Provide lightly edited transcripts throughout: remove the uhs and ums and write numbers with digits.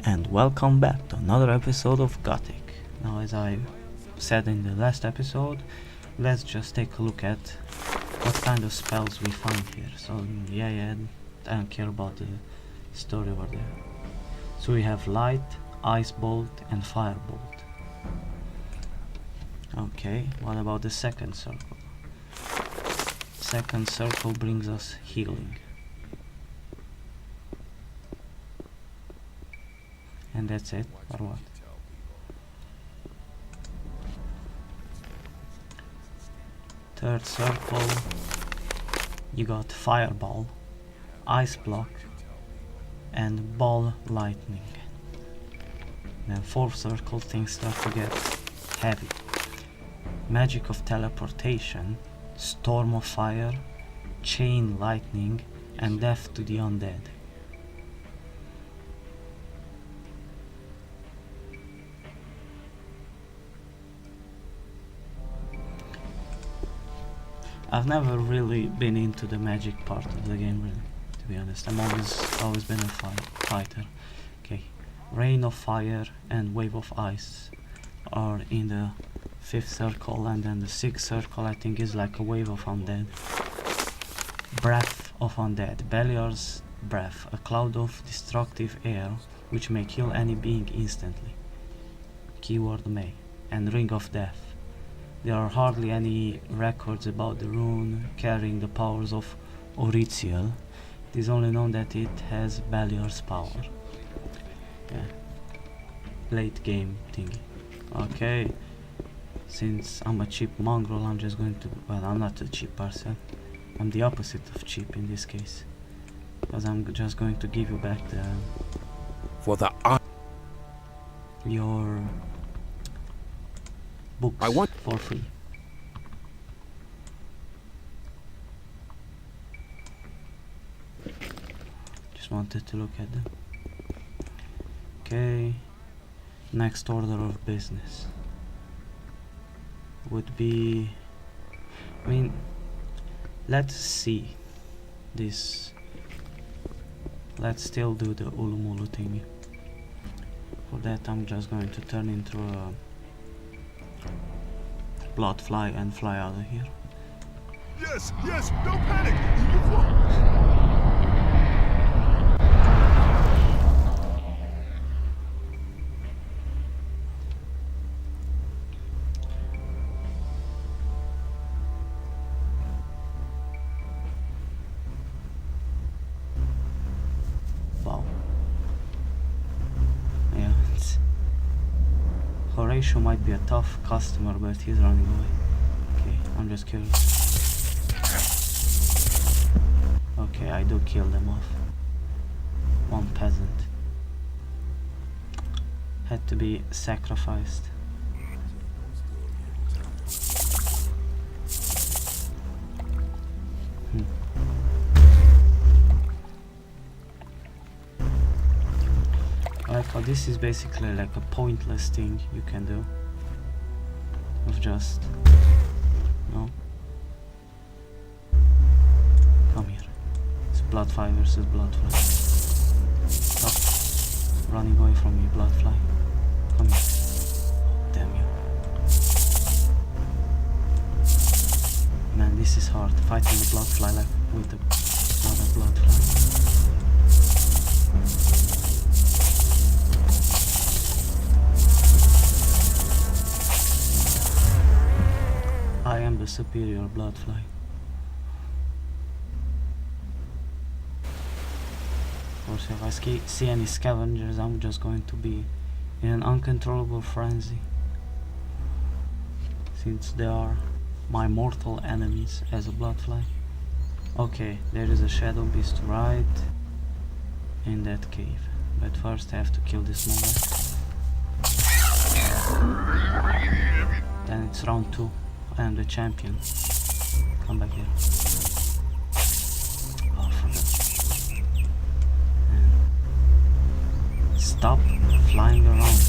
and welcome back to another episode of Gothic. Now, as I said in the last episode, let's just take a look at what kind of spells we find here. So yeah, I don't care about the story over there. So we have Light, Ice Bolt and Firebolt. Okay, what about the second circle? Second circle brings us Healing. And that's it, or what? Third circle, you got Fireball, Ice Block, and Ball Lightning. Then fourth circle, things start to get heavy. Magic of Teleportation, Storm of Fire, Chain Lightning, and Death to the Undead. I've never really been into the magic part of the game, really, to be honest. I'm always been a fighter. Okay, Rain of Fire and Wave of Ice are in the fifth circle, and then the sixth circle I think is like a Wave of Undead. Breath of Undead, Beliar's Breath, a cloud of destructive air which may kill any being instantly. Keyword may. And Ring of Death. There are hardly any records about the rune carrying the powers of Ur-Shak. It is only known that it has Beliar's power. Yeah. Late game thingy. Okay. Since I'm a cheap mongrel, I'm just going to... Well, I'm not a cheap person. I'm the opposite of cheap in this case. Because I'm just going to give you back the... your... books for free. Just wanted to look at them. Okay, next order of business would be, I mean, let's see this. Let's still do the ULU-MULU thingy. For that I'm just going to turn into a blood fly and fly out of here. Yes, don't panic! Wow. Yeah, Horatio might be a tough customer, but he's running away. Okay, I'm just curious. Okay, I do kill them off. One peasant had to be sacrificed. I like how this is basically like a pointless thing you can do. Of just... no. Come here. It's bloodfly versus bloodfly. Stop running away from me, bloodfly. Come here. Damn you. Man, this is hard. Fighting the bloodfly like with the other bloodfly. I am the superior bloodfly. Of course, if I see any scavengers, I'm just going to be in an uncontrollable frenzy, since they are my mortal enemies as a bloodfly. Okay, there is a Shadowbeast right in that cave, but first I have to kill this mobile. Then it's round 2. I am the champion. Come back here. Oh, forgot. Stop flying around,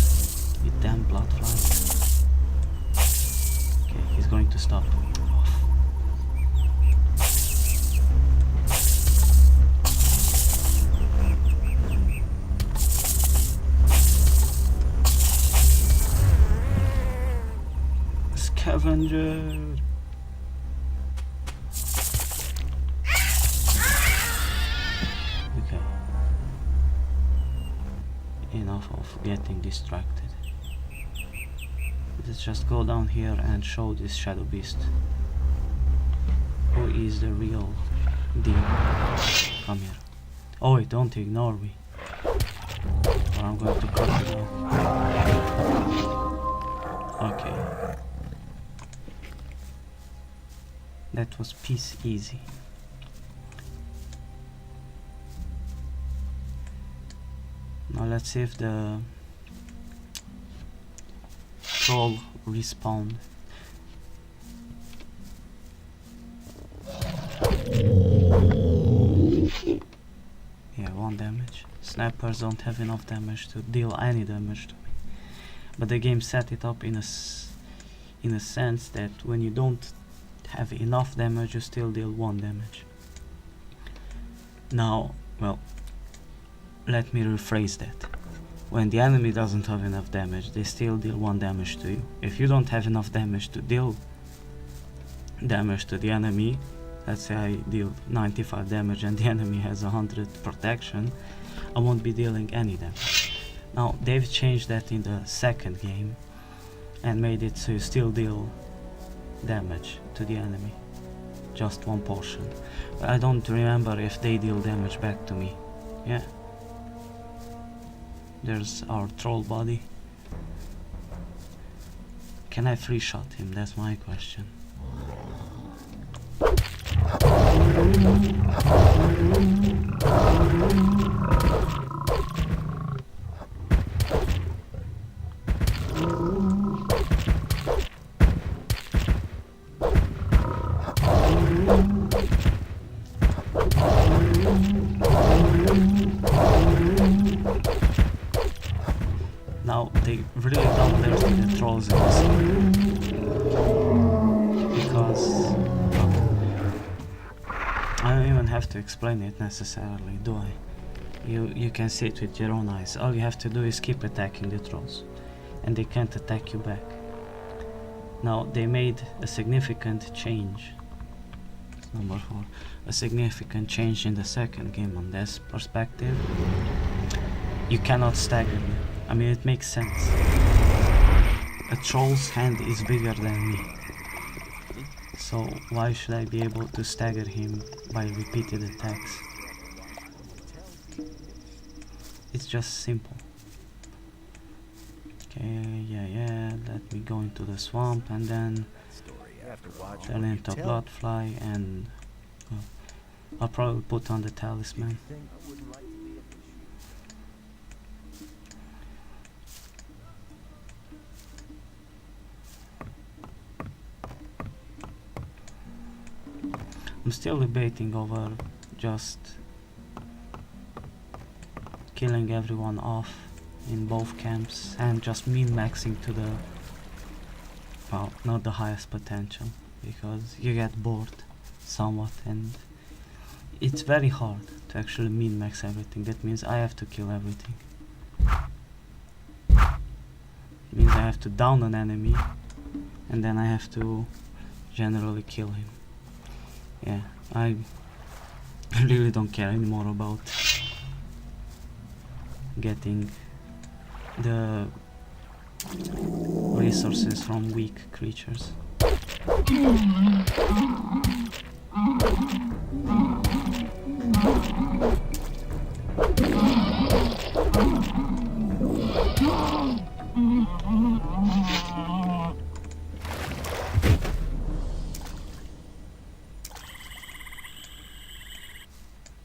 you damn bloodfly. Okay, he's going to stop. Avenger! Okay. Enough of getting distracted. Let's just go down here and show this Shadowbeast who is the real deal. Come here. Oh wait, don't ignore me, or I'm going to cut it off. Okay. That was piece easy. Now let's see if the troll respawned. Yeah, 1 damage. Snipers don't have enough damage to deal any damage to me. But the game set it up in a sense that when you don't have enough damage, you still deal 1 damage. Now, well, let me rephrase that. When the enemy doesn't have enough damage, they still deal 1 damage to you. If you don't have enough damage to deal damage to the enemy, let's say I deal 95 damage and the enemy has 100 protection, I won't be dealing any damage. Now they've changed that in the second game and made it so you still deal damage to the enemy, just 1 portion. But I don't remember if they deal damage back to me. Yeah. There's our troll body. Can I free shot him? That's my question. Now they really don't dirty the trolls in this game, because I don't even have to explain it necessarily, do I? You can see it with your own eyes. All you have to do is keep attacking the trolls, and they can't attack you back. Now they made a significant change. Number 4. A significant change in the second game on this perspective. You cannot stagger them. I mean, it makes sense. A troll's hand is bigger than me, so why should I be able to stagger him by repeated attacks? It's just simple. Okay, yeah, let me go into the swamp and then turn into a bloodfly, and I'll probably put on the talisman. I'm still debating over just killing everyone off in both camps and just min-maxing to the, well, not the highest potential, because you get bored somewhat and it's very hard to actually min-max everything. That means I have to kill everything. It means I have to down an enemy and then I have to generally kill him. Yeah, I really don't care anymore about getting the resources from weak creatures.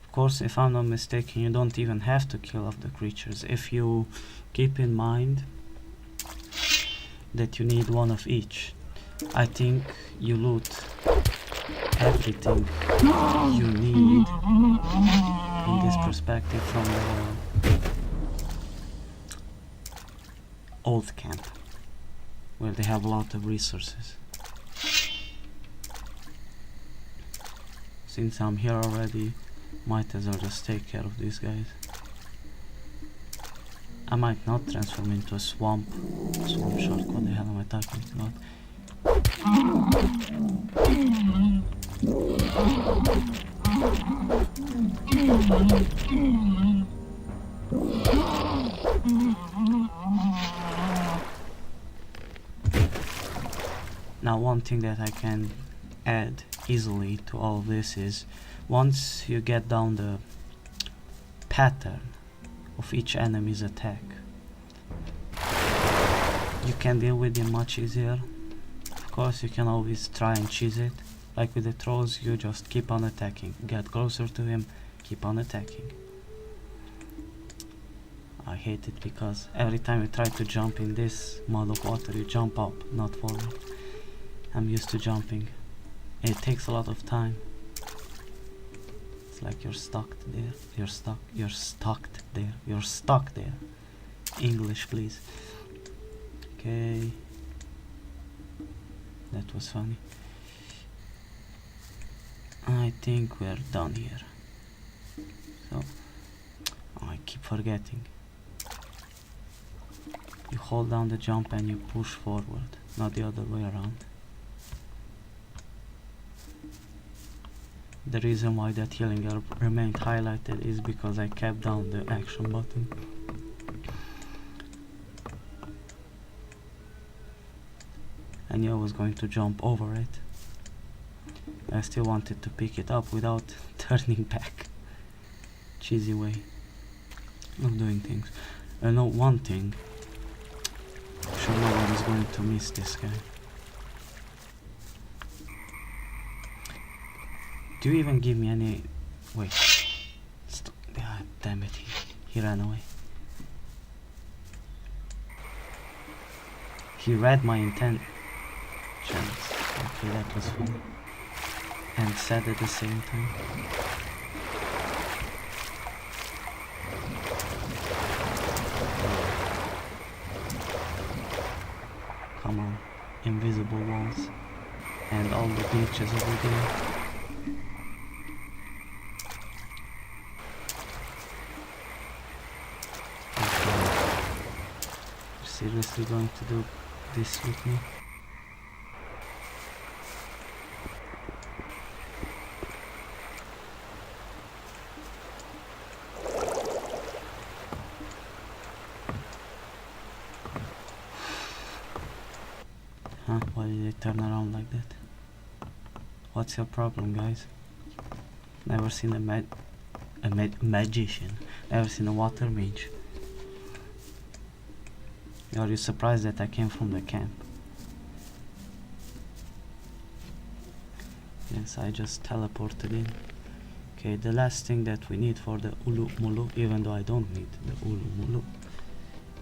Of course, if I'm not mistaken, you don't even have to kill off the creatures if you keep in mind that you need 1 of each. I think you loot everything you need in this perspective from the old camp, where they have a lot of resources. Since I'm here already, might as well just take care of these guys. I might not transform into a Swampshark, what the hell am I talking about? Now one thing that I can add easily to all of this is once you get down the pattern of each enemy's attack, you can deal with it much easier. Of course you can always try and cheese it, like with the trolls, you just keep on attacking, get closer to him, keep on attacking. I hate it because every time you try to jump in this mode of water, you jump up, not forward. I'm used to jumping. It takes a lot of time. It's like you're stuck there. You're stuck there. You're stuck there. English, please. Okay. That was funny. I think we're done here. So, I keep forgetting. You hold down the jump and you push forward, not the other way around. The reason why that healing herb remained highlighted is because I kept down the action button. I knew I was going to jump over it. I still wanted to pick it up without turning back. Cheesy way of doing things. I know one thing. I'm sure no one is going to miss this guy. Do you even give me any... Wait. Stop. God damn it. He ran away. He read my intentions. Okay, that was fun. And sad at the same time. Come on. Invisible walls. And all the glitches over there. Seriously going to do this with me? Huh? Why did they turn around like that? What's your problem, guys? Never seen a magician. Never seen a water mage. Are you surprised that I came from the camp? Yes, I just teleported in. Okay, the last thing that we need for the ULU-MULU, even though I don't need the ULU-MULU,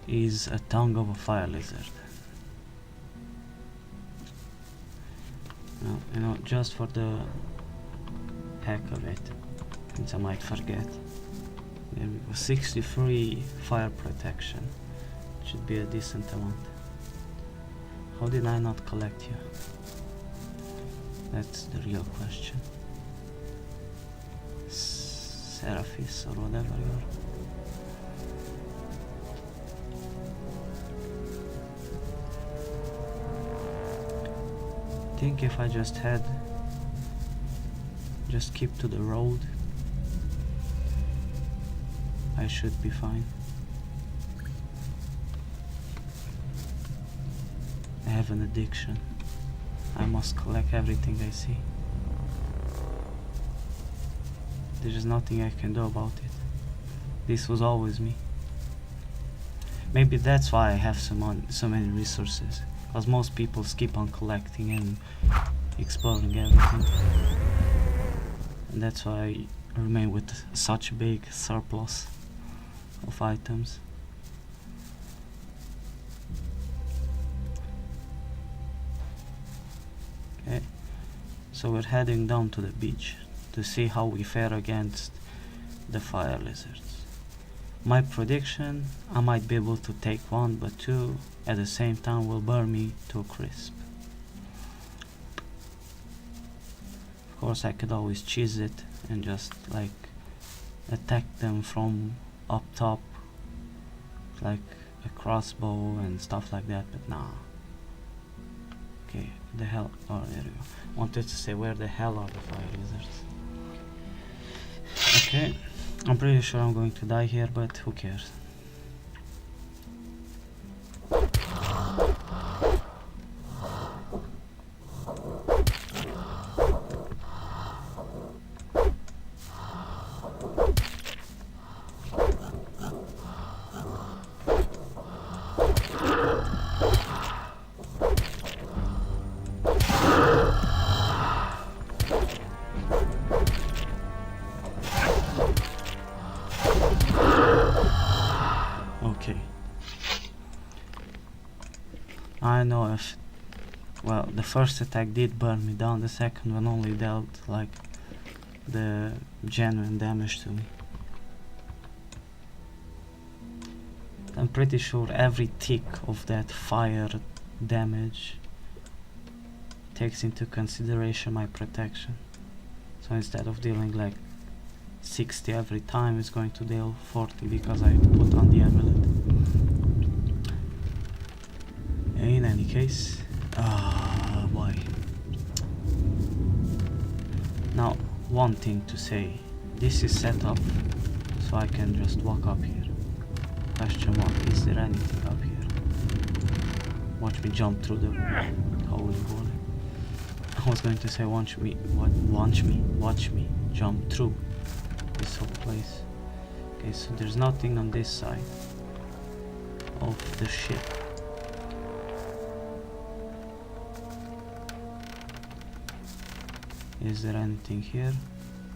is a tongue of a fire lizard. Now, you know, just for the heck of it, since I might forget. There we go, 63 fire protection. Should be a decent amount. How did I not collect you? That's the real question. Seraphis or whatever you are. I think if I just keep to the road, I should be fine. I have an addiction. I must collect everything I see. There is nothing I can do about it. This was always me. Maybe that's why I have so many resources. Because most people keep on collecting and exploring everything. And that's why I remain with such big surplus of items. Okay, so we're heading down to the beach to see how we fare against the fire lizards. My prediction, I might be able to take one, but two at the same time will burn me to a crisp. Of course I could always cheese it and just like attack them from up top like a crossbow and stuff like that, but nah. Okay, the hell, oh there you go. Wanted to say where the hell are the fire lizards. Okay, I'm pretty sure I'm going to die here, but who cares. Okay. I know if, well, the first attack did burn me down, the second one only dealt like the genuine damage to me. I'm pretty sure every tick of that fire damage takes into consideration my protection. So instead of dealing like 60 every time, it's going to deal 40 because I put on the amulet. In any case, why? Now, one thing to say, this is set up so I can just walk up here. Question mark, is there anything up here? Watch me jump through the holy water. I was going to say watch me jump through this whole place. Okay, so there's nothing on this side of the ship. Is there anything here?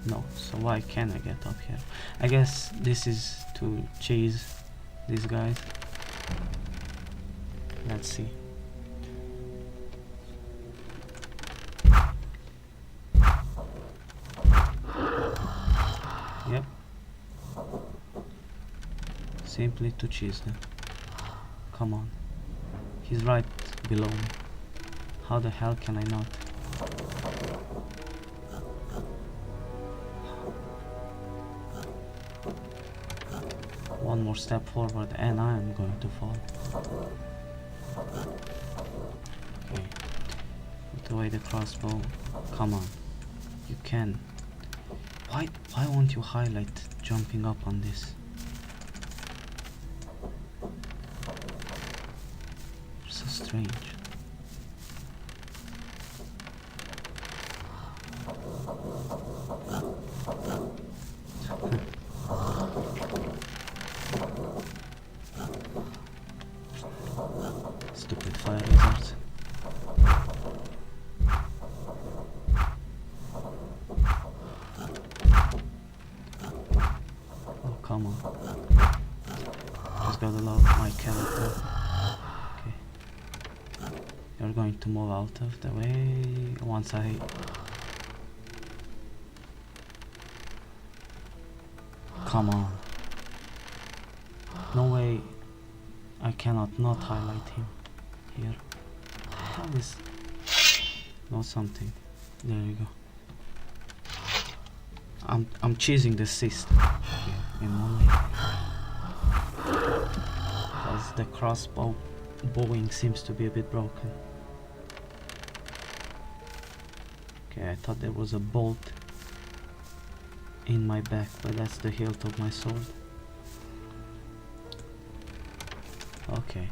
No, so why can't I get up here? I guess this is to chase these guys. Let's see. Yep. Simply to chase them. Come on. He's right below me. How the hell can I not? One more step forward and I am going to fall. Okay. Put away the crossbow. Come on. You can. Why won't you highlight jumping up on this? So strange. Stupid fire lizards. Oh, come on. Just gotta love my character. Okay. You're going to move out of the way once I... Come on. No way I cannot not highlight him here. How is... No something. There you go. I'm cheesing the system here in one way. Because the crossbow bowing seems to be a bit broken. Okay, I thought there was a bolt in my back, but that's the hilt of my sword. Okay.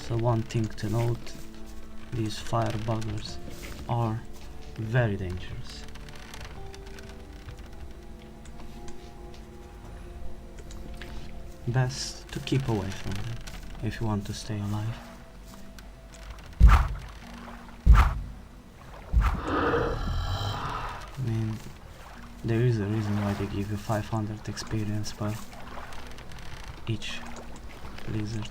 So one thing to note, these fire buggers are very dangerous. Best to keep away from them if you want to stay alive. I mean, there is a reason why they give you 500 experience per each lizard.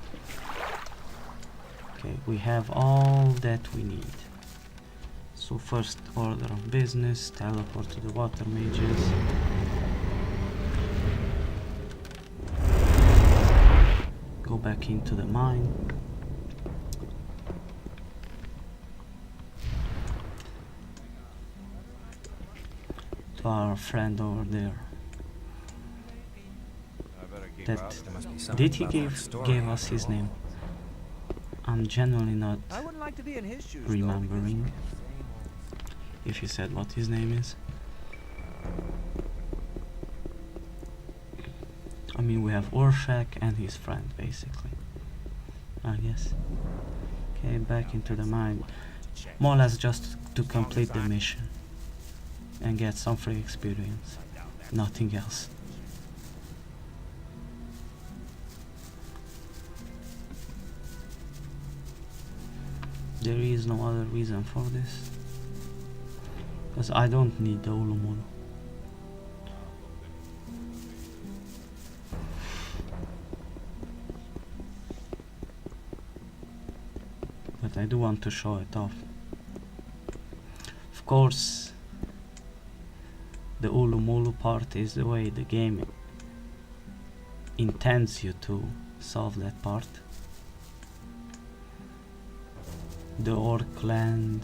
Okay, we have all that we need. So first order of business, teleport to the water mages. Go back into the mine. To our friend over there. Did he give us his name? I'm genuinely not I wouldn't like to be in his shoes. remembering if he said what his name is. I mean, we have Ur-Shak and his friend, basically, I guess. Okay, back into the mine. More or less just to complete the mission and get some free experience. Nothing else. There is no other reason for this. Because I don't need the ULU-MULU. But I do want to show it off. Of course, the ULU-MULU part is the way the game intends you to solve that part. The orc land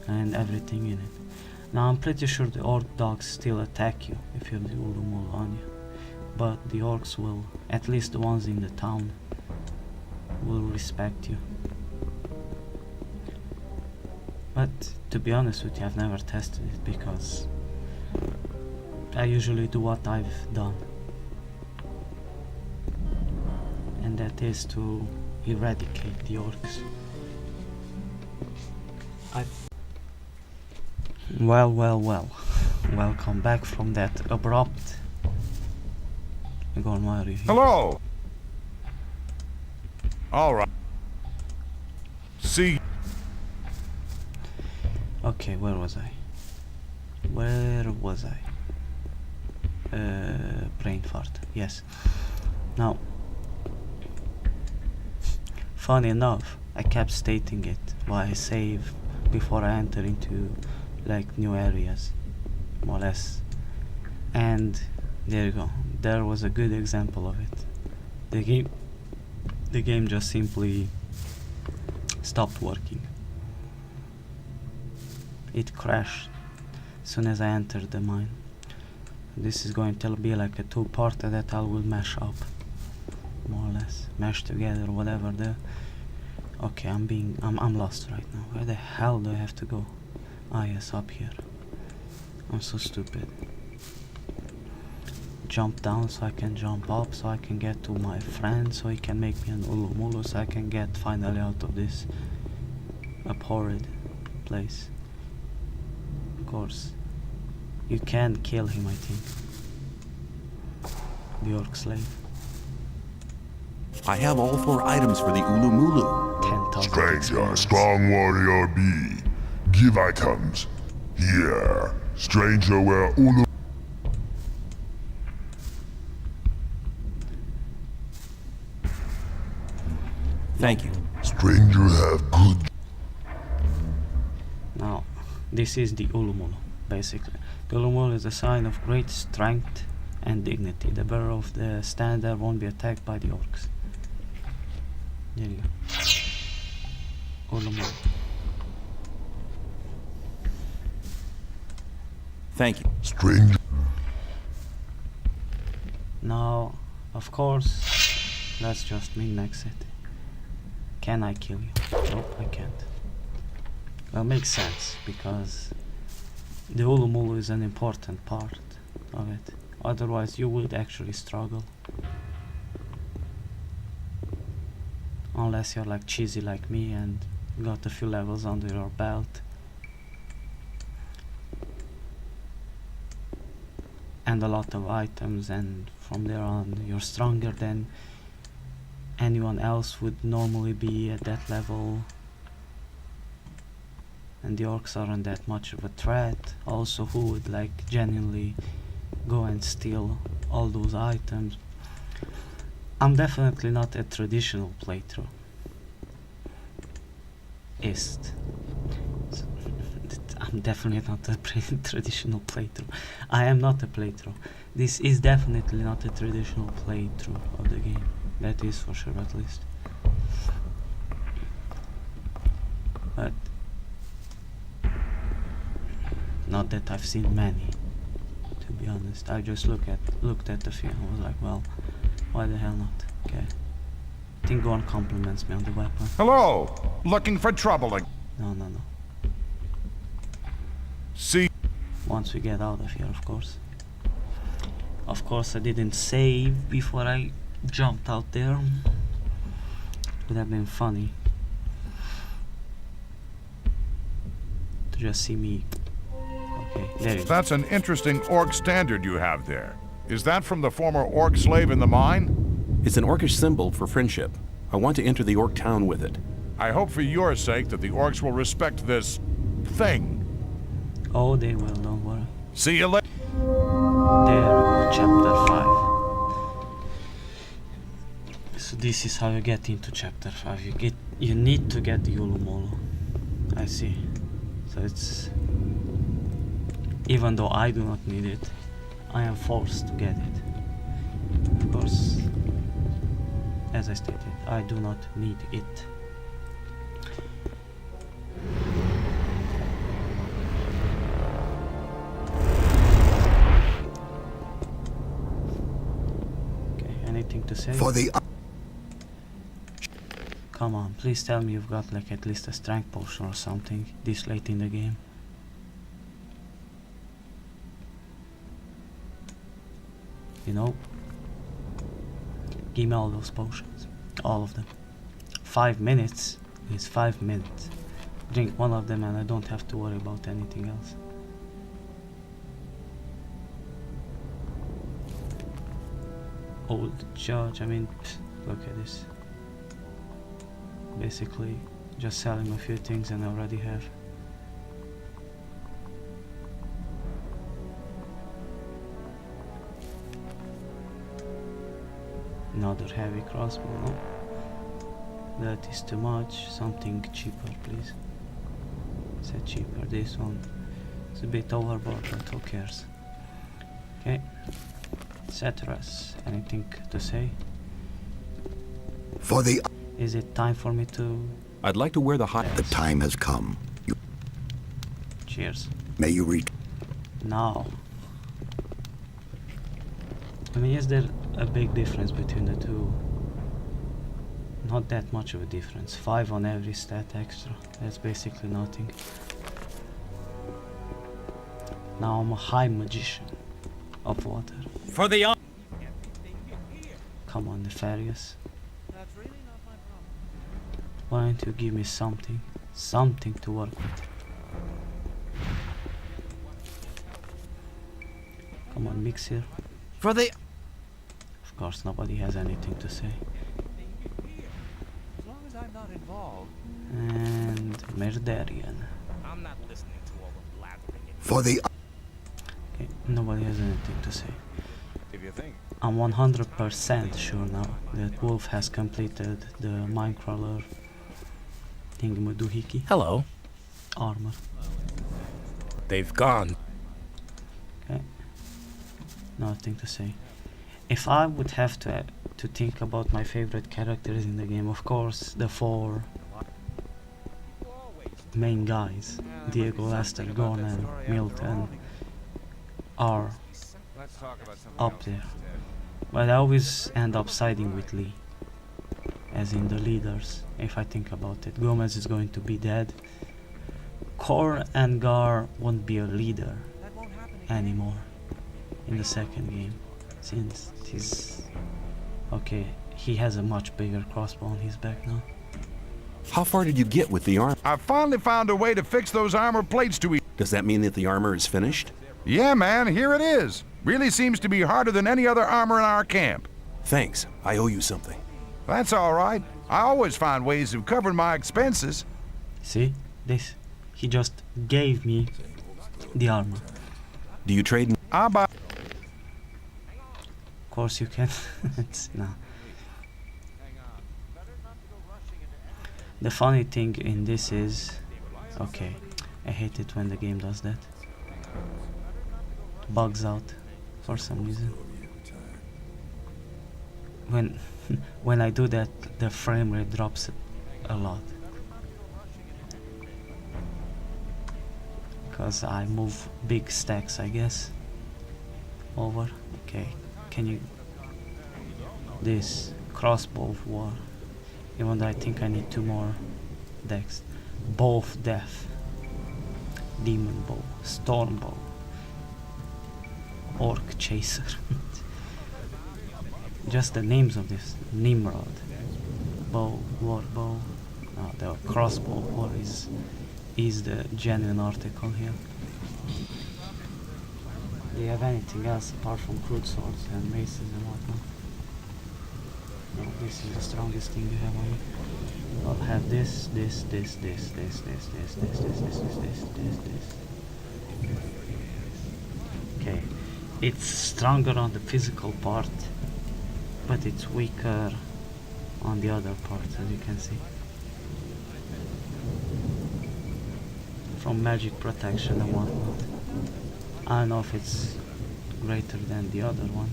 and everything in it. Now I'm pretty sure the orc dogs still attack you if you have the ULU-MULU on you, but the orcs will, at least the ones in the town, will respect you. But to be honest with you, I've never tested it because I usually do what I've done, and that is to eradicate the orcs. Well, welcome back from that abrupt... Go on, why are you here? Hello. All right. See. Okay, where was I? Brain fart, yes. Now, funny enough, I kept stating it while I save before I enter into like new areas, more or less. And there you go. There was a good example of it. The game just simply stopped working. It crashed as soon as I entered the mine. This is going to be like a two-parter that I will mash up, more or less, mash together, whatever the... Okay, I'm lost right now. Where the hell do I have to go? Ah, yes, up here. I'm so stupid. Jump down so I can jump up, so I can get to my friend, so he can make me an ULU-MULU, so I can get finally out of this abhorred place. Of course, you can kill him, I think. The orc slave. I have all 4 items for the ULU-MULU. 10,000 Stranger, experience. strong warrior B. Give items. Here. Stranger where ULU. Thank you. Stranger have good. Now, this is the ULU-MULU, basically. The ULU-MULU is a sign of great strength and dignity. The bearer of the standard won't be attacked by the orcs. There you go. ULU-MULU. Thank you. Stranger. Now, of course, let's just min-max it. Can I kill you? Nope, I can't. Well, makes sense, because the ULU-MULU is an important part of it. Otherwise, you would actually struggle. Unless you're like cheesy like me and got a few levels under your belt. And a lot of items, and from there on you're stronger than anyone else would normally be at that level. And the orcs aren't that much of a threat. Also, who would like genuinely go and steal all those items? I'm definitely not a traditional playthrough. I'm definitely not a traditional playthrough. I am not a playthrough. This is definitely not a traditional playthrough of the game. That is for sure, at least. But not that I've seen many, to be honest. I just looked at the few and was like, well, why the hell not? Okay. I think Gorn compliments me on the weapon. Hello! Looking for trouble again. No. See? Once we get out of here, of course. Of course, I didn't save before I jumped out there. Would have been funny to just see me. Okay, there you go. That's an interesting orc standard you have there. Is that from the former orc slave in the mine? It's an orcish symbol for friendship. I want to enter the orc town with it. I hope for your sake that the orcs will respect this thing. Oh, they will, don't worry. See you later. There we go, chapter 5. So this is how you get into chapter 5. You need to get the ULU-MULU. I see. So it's, even though I do not need it, I am forced to get it. Of course, as I stated, I do not need it. Okay, anything to say? For the Come on, please tell me you've got like at least a strength potion or something this late in the game. You know? Give me all those potions. All of them. 5 minutes is 5 minutes. Drink one of them and I don't have to worry about anything else. Old judge, I mean, look at this. Basically, just selling a few things and I already have. Another heavy crossbow, no? That is too much. Something cheaper, please. Say cheaper. This one is a bit overboard, but who cares? Okay. Ceteris, anything to say? for the Is it time for me to... I'd like to wear the high... the time has come. Cheers. May you reach. Now. I mean, is there a big difference between the two? Not that much of a difference. 5 on every stat extra. That's basically nothing. Now I'm a high magician of water. For the Come on, Nefarious. Why don't you give me something? Something to work with. Come on, mix here. for the Of course, nobody has anything to say. As long as I'm not involved. And Merdarian. I'm not listening to all the blathering. For the Okay, nobody has anything to say. If you think. I'm 100% sure now that Wolf has completed the Minecrawler thingamadoohickey Hello. armor. They've gone. Okay, nothing to say. If I would have to think about my favorite characters in the game, of course, the 4 main guys, Diego, Lester, Gorn, and Milton, are Let's talk about something up there. But I always end up siding with Lee, as in the leaders, if I think about it. Gomez is going to be dead. Kor and Gar won't be a leader anymore in the second game, since he's... Okay, he has a much bigger crossbow on his back now. How far did you get with the armor? I finally found a way to fix those armor plates to each. Does that mean that the armor is finished? Yeah, man, here it is. Really seems to be harder than any other armor in our camp. Thanks. I owe you something. That's all right. I always find ways of covering my expenses. See? This. He just gave me the armor. Do you trade? I buy. Of course you can. No. The funny thing in this is... Okay, I hate it when the game does that. Bugs out for some reason. When I do that, the frame rate drops a lot. Because I move big stacks, I guess. Over. Okay, can you... This crossbow of war. Even though I think I need 2 more decks. Bow of Death, Demon Bow, Storm Bow, Orc Chaser. Just the names of this. Nimrod, Bow, War Bow, the Crossbow War is the genuine article here. Do you have anything else apart from crude swords and maces and whatnot? No, this is the strongest thing you have on you. I'll have this. Okay, it's stronger on the physical part, but it's weaker on the other parts, as you can see. From magic protection and whatnot. I don't know if it's greater than the other one.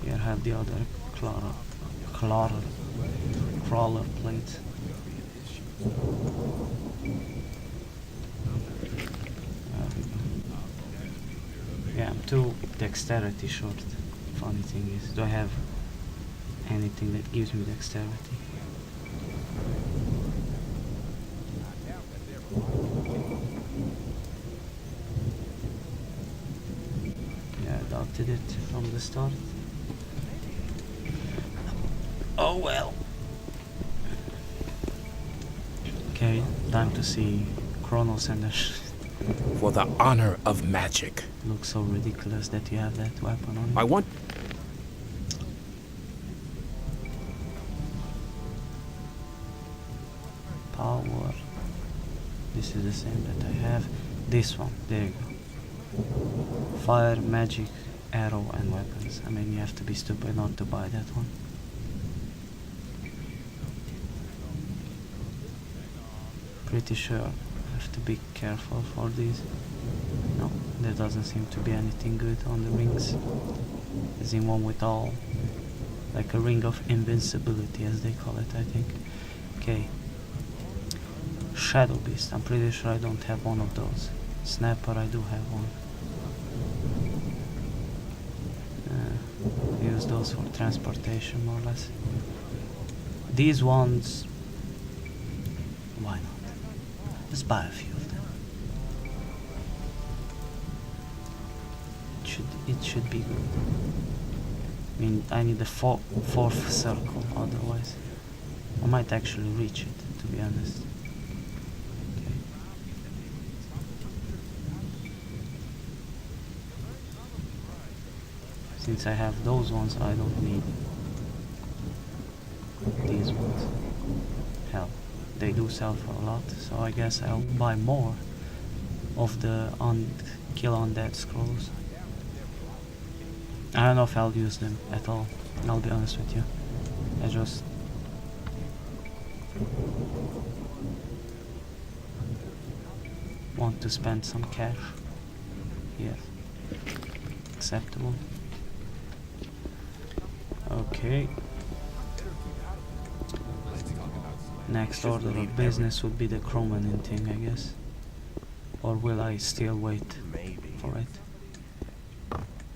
Here I have the other crawler plate. Yeah, I'm too dexterity short. Funny thing is, do I have anything that gives me dexterity? Yeah, I doubted it from the start. Oh well. Okay, time to see Kronos and the For the honor of magic. looks so ridiculous that you have that weapon on you. I want... Power. This is the same that I have. This one, there you go. Fire, magic, arrow and weapons. I mean, you have to be stupid not to buy that one. Pretty sure I have to be careful for these. No, there doesn't seem to be anything good on the rings. Is in one with all, like a ring of invincibility as they call it, I think. Okay. Shadowbeast, I'm pretty sure I don't have one of those. Snapper, I do have one. Use those for transportation more or less. These ones, why not? Let's buy a few of them. It should be good. I mean, I need the fourth circle, otherwise I might actually reach it, to be honest. Okay. Since I have those ones, I don't need these ones. Hell, they do sell for a lot, so I guess I'll buy more of the kill undead scrolls. I don't know if I'll use them at all, I'll be honest with you. I just want to spend some cash. Yes. Acceptable. Okay. Next order of business would be the Chromanin thing, I guess. Or will I still wait for it?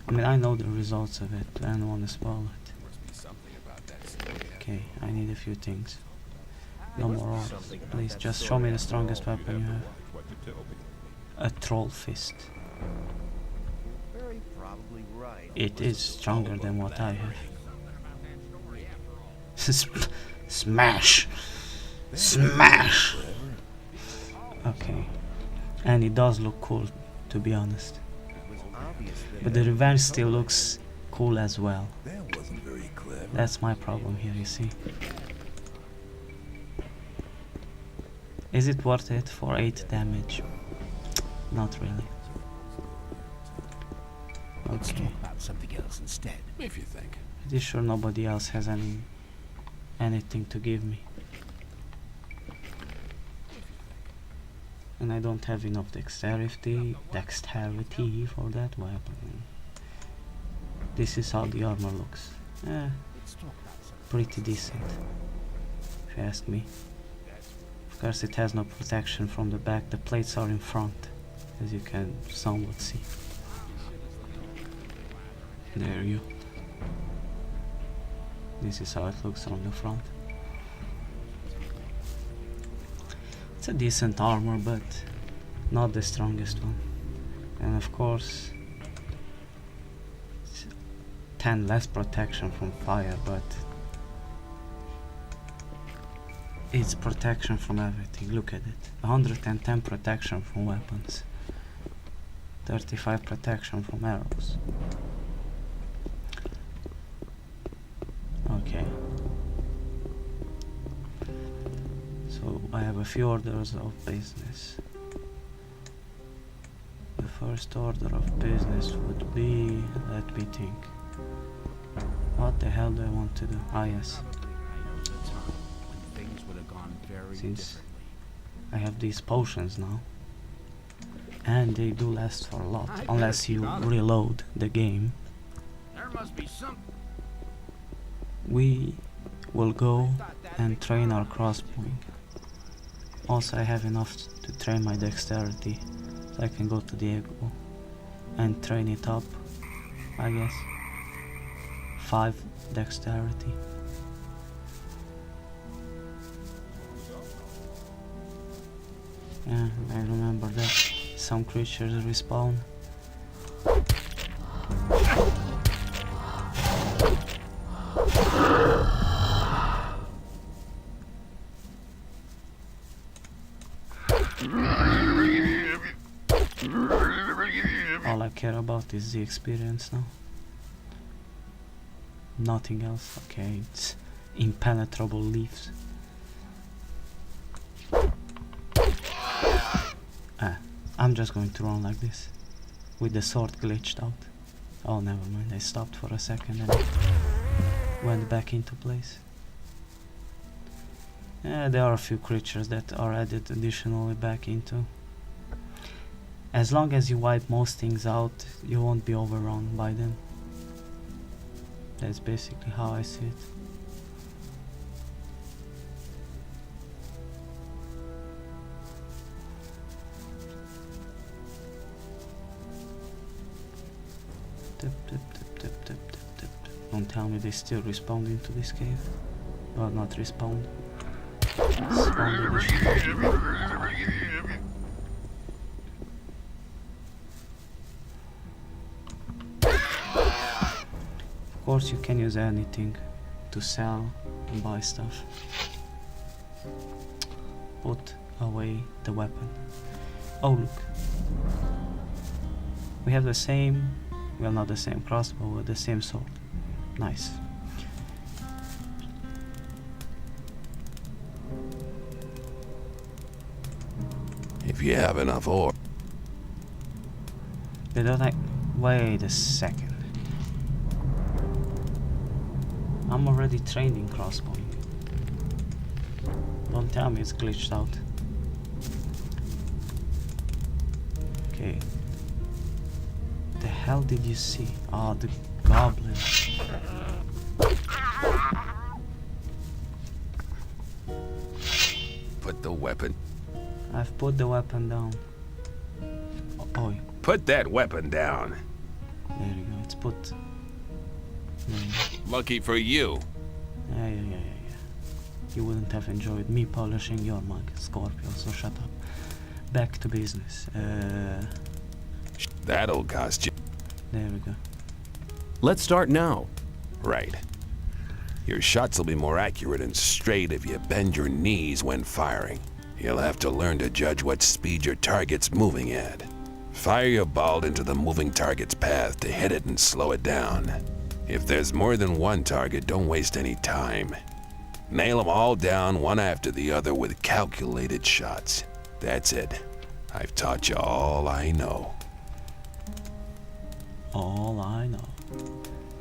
I mean, I know the results of it, but I don't want to spoil it. Okay, I need a few things. No more orders. Please, just show me the strongest weapon you have. A troll fist. It is stronger than what I have. Smash! Smash! Okay. And it does look cool, to be honest. But the revenge still looks cool as well. That's my problem here, you see. Is it worth it for 8 damage? Not really. Okay. Something else instead, if you think. Pretty sure nobody else has anything to give me. And I don't have enough dexterity for that weapon. This is how the armor looks. Pretty decent, if you ask me. Of course it has no protection from the back, the plates are in front, as you can somewhat see. There you. This is how it looks on the front. It's a decent armor, but not the strongest one. And of course, it's 10 less protection from fire, but it's protection from everything. Look at it. 110 protection from weapons. 35 protection from arrows. Okay. So I have a few orders of business. The first order of business would be, let me think. What the hell do I want to do? Ah, yes. Since I have these potions now, and they do last for a lot, unless you reload the game. There must be some. We will go and train our crossbow. Also, I have enough to train my dexterity, so I can go to Diego and train it up, I guess. 5 dexterity. Yeah, I remember that. Some creatures respawn. All I care about is the experience now. Nothing else. Okay, it's impenetrable leaves. I'm just going to run like this, with the sword glitched out. Oh, never mind, I stopped for a second and it went back into place. Yeah, there are a few creatures that are added additionally back into. As long as you wipe most things out, you won't be overrun by them. That's basically how I see it. Don't tell me they still respawn into this cave. Well, not respawn. Spawned addition. Of course, you can use anything to sell and buy stuff. Put away the weapon. Oh, look. We have the same, well, not the same crossbow, but the same sword. Nice. If you have enough ore. They don't like. Wait a second. I'm already trained in crossbowing. Don't tell me it's glitched out. Okay. The hell did you see? Oh, the goblin. Put the weapon. I've put the weapon down. Oh, Put that weapon down. there you go. It's put. There you go. Lucky for you. Yeah. You wouldn't have enjoyed me polishing your mug, Scorpio, so shut up. Back to business. That'll cost you. There we go. Let's start now. Right. Your shots will be more accurate and straight if you bend your knees when firing. You'll have to learn to judge what speed your target's moving at. Fire your ball into the moving target's path to hit it and slow it down. If there's more than one target, don't waste any time. Nail them all down one after the other with calculated shots. That's it. I've taught you all I know. All I know.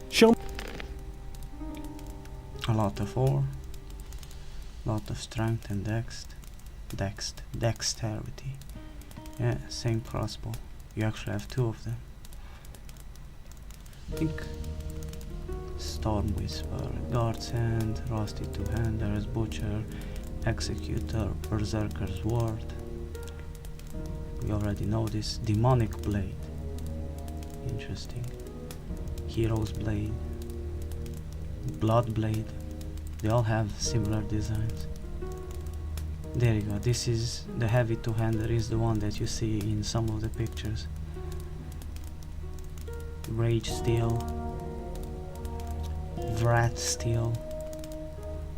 Show. A lot of ore. Lot of strength and dexterity. Yeah, same crossbow. You actually have 2 of them. I think Storm Whisper, Guard's Hand, Rusty Two-Handers, Butcher, Executor, Berserker's Ward. We already know this. Demonic Blade. Interesting. Hero's Blade, Blood Blade. They all have similar designs. There you go. This is the heavy two-hander, is the one that you see in some of the pictures. Rage Steel, Vrat Steel.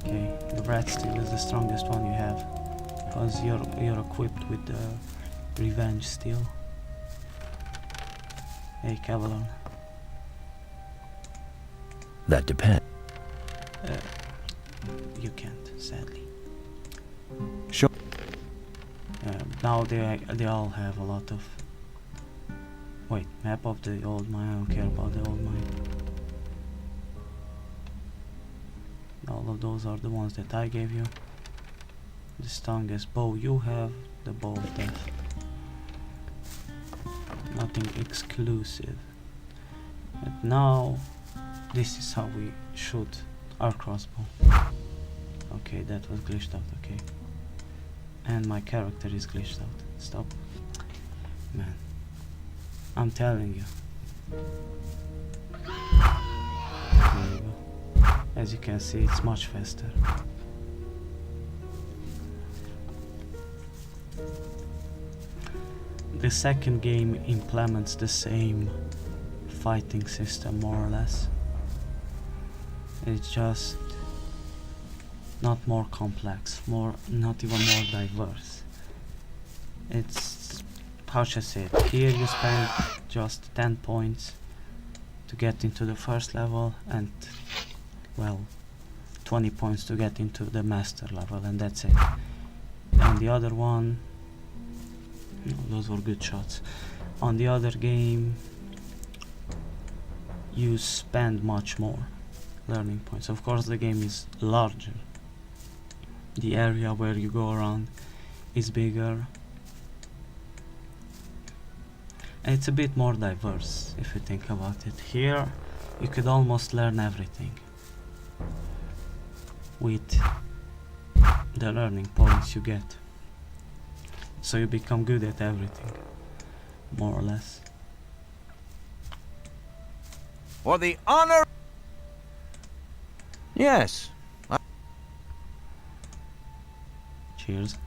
Okay, the Vrat Steel is the strongest one you have, because you're equipped with the Revenge Steel. Hey, Cavalier. That depends. You can't, sadly. Sure. Now they all have a lot of. Wait, map of the old mine. I don't care about the old mine. All of those are the ones that I gave you. The strongest bow you have, the bow of death. Nothing exclusive. But now, this is how we shoot our crossbow. Okay, that was glitched out, okay. And my character is glitched out. Stop. Man. I'm telling you. There you go. As you can see, it's much faster. The second game implements the same fighting system, more or less. It's just not more complex, not even more diverse. It's, how should I say it? Here you spend just 10 points to get into the first level, and well, 20 points to get into the master level, and that's it. And the other one, no, those were good shots. On the other game, you spend much more learning points. Of course, the game is larger. The area where you go around is bigger. And it's a bit more diverse, if you think about it. Here, you could almost learn everything with the learning points you get. So you become good at everything, more or less. For the honor. Yes. Cheers.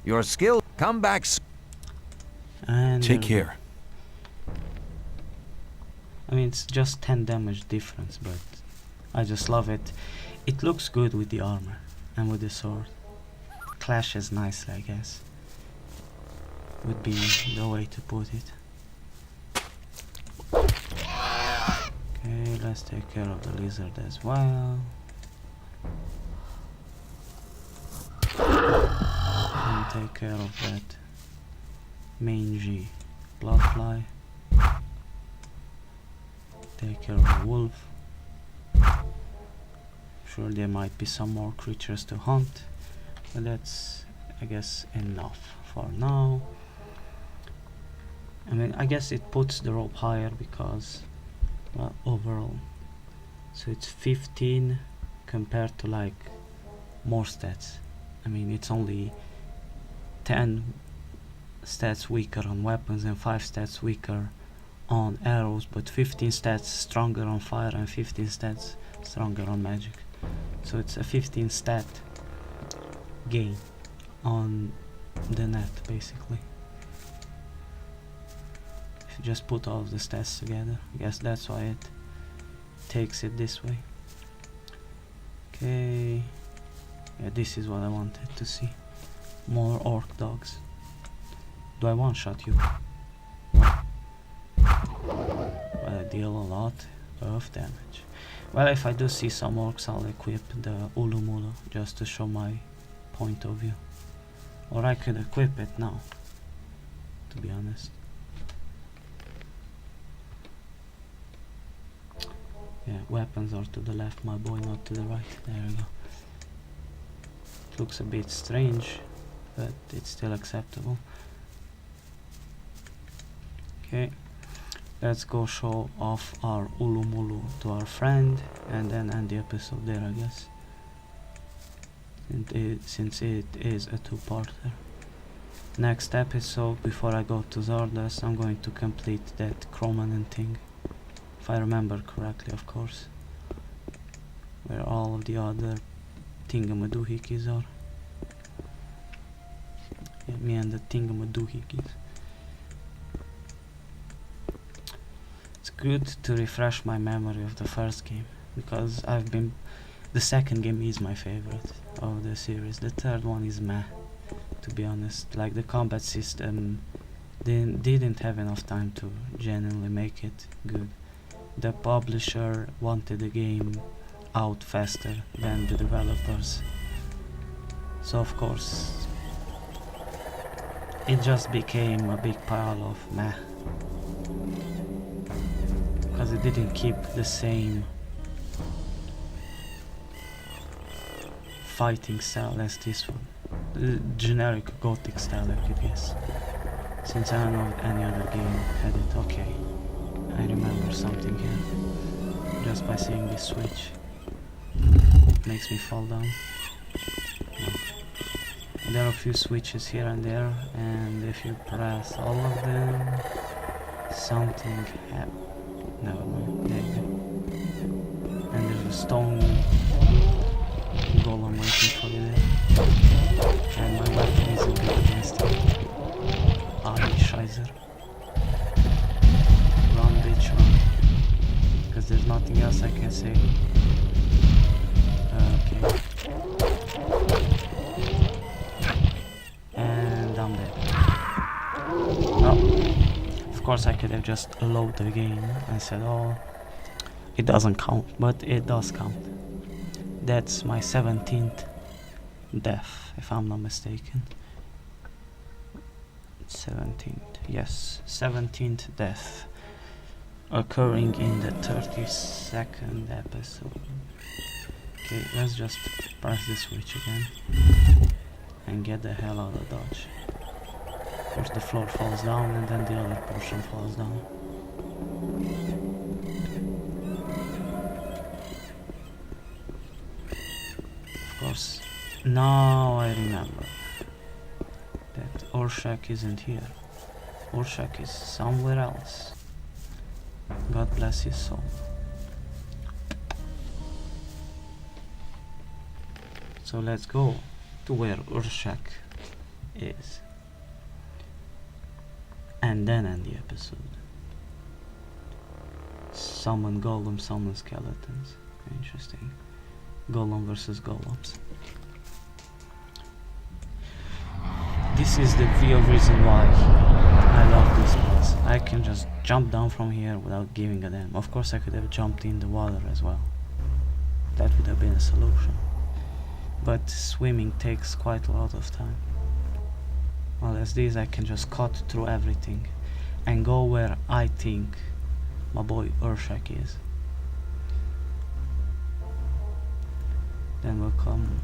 Your skill. Come back. And Take care. I mean, it's just 10 damage difference, but I just love it. It looks good with the armor and with the sword. Clashes nicely, I guess. Would be the way to put it. Okay, let's take care of the lizard as well. And take care of that mangy bloodfly. Take care of the wolf. Sure, there might be some more creatures to hunt, but that's, I guess, enough for now. I mean, I guess it puts the rope higher because, well, overall, so it's 15 compared to like more stats. I mean, it's only 10 stats weaker on weapons and 5 stats weaker on arrows, but 15 stats stronger on fire and 15 stats stronger on magic. So it's a 15 stat gain on the net, basically. If you just put all of the stats together, I guess that's why it takes it this way. Okay, yeah, this is what I wanted to see. More orc dogs. Do I one-shot you? But I deal a lot of damage. Well, if I do see some orcs, I'll equip the ULU-MULU just to show my point of view. Or I could equip it now, to be honest. Yeah, weapons are to the left, my boy, not to the right. There we go. It looks a bit strange, but it's still acceptable. Okay, let's go show off our ULU-MULU to our friend and then end the episode there, I guess. Since it is a two-parter. Next episode, before I go to Zardas, I'm going to complete that Chromanon thing if I remember correctly, of course, where all of the other thingamadoohickeys are. Yeah, me and the thingamadoohickeys. It's good to refresh my memory of the first game, because the second game is my favorite of the series. The third one is meh, to be honest. Like, the combat system didn't have enough time to genuinely make it good. The publisher wanted the game out faster than the developers, so of course it just became a big pile of meh, because it didn't keep the same fighting style as this one. The generic Gothic style, I could guess. Since I don't know if any other game had it. Okay, I remember something here. Just by seeing this switch. It makes me fall down. No. There are a few switches here and there, and if you press all of them, something happens. Never mind, there you go. And there's a stone golem waiting for you there. And my weapon isn't good against it. Ah, you Scheißer. Run, bitch, run. Because there's nothing else I can say. Okay. And I'm dead. Oh. Of course I could have just loaded the game and said, oh, it doesn't count, but it does count. That's my 17th death, if I'm not mistaken. 17th, yes, 17th death, occurring in the 32nd episode. Okay, let's just press the switch again and get the hell out of dodge. First the floor falls down and then the other portion falls down. Of course, now I remember that Ur-Shak isn't here. Ur-Shak is somewhere else. God bless his soul. So let's go to where Ur-Shak is, and then end the episode. Summon golem, summon skeletons. Interesting. Golem versus golems. This is the real reason why I love this place. I can just jump down from here without giving a damn. Of course I could have jumped in the water as well. That would have been a solution. But swimming takes quite a lot of time. While as this I can just cut through everything and go where I think my boy Ur-Shak is. Then will come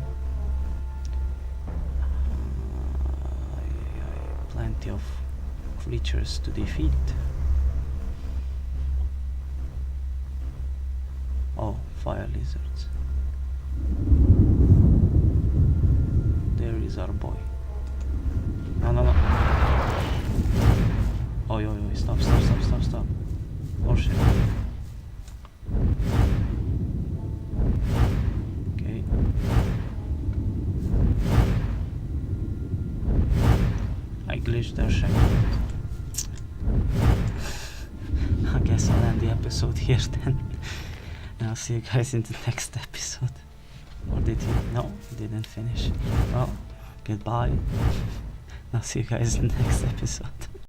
plenty of creatures to defeat. Oh, fire lizards. There is our boy. No, no, no. Oi, oi, oi, stop, stop, stop, stop, stop. Oh shit. Okay. I glitched Ur-Shak. I guess I'll end the episode here then. And I'll see you guys in the next episode. Or did he? No, he didn't finish. Well, goodbye. I'll see you guys in the next episode.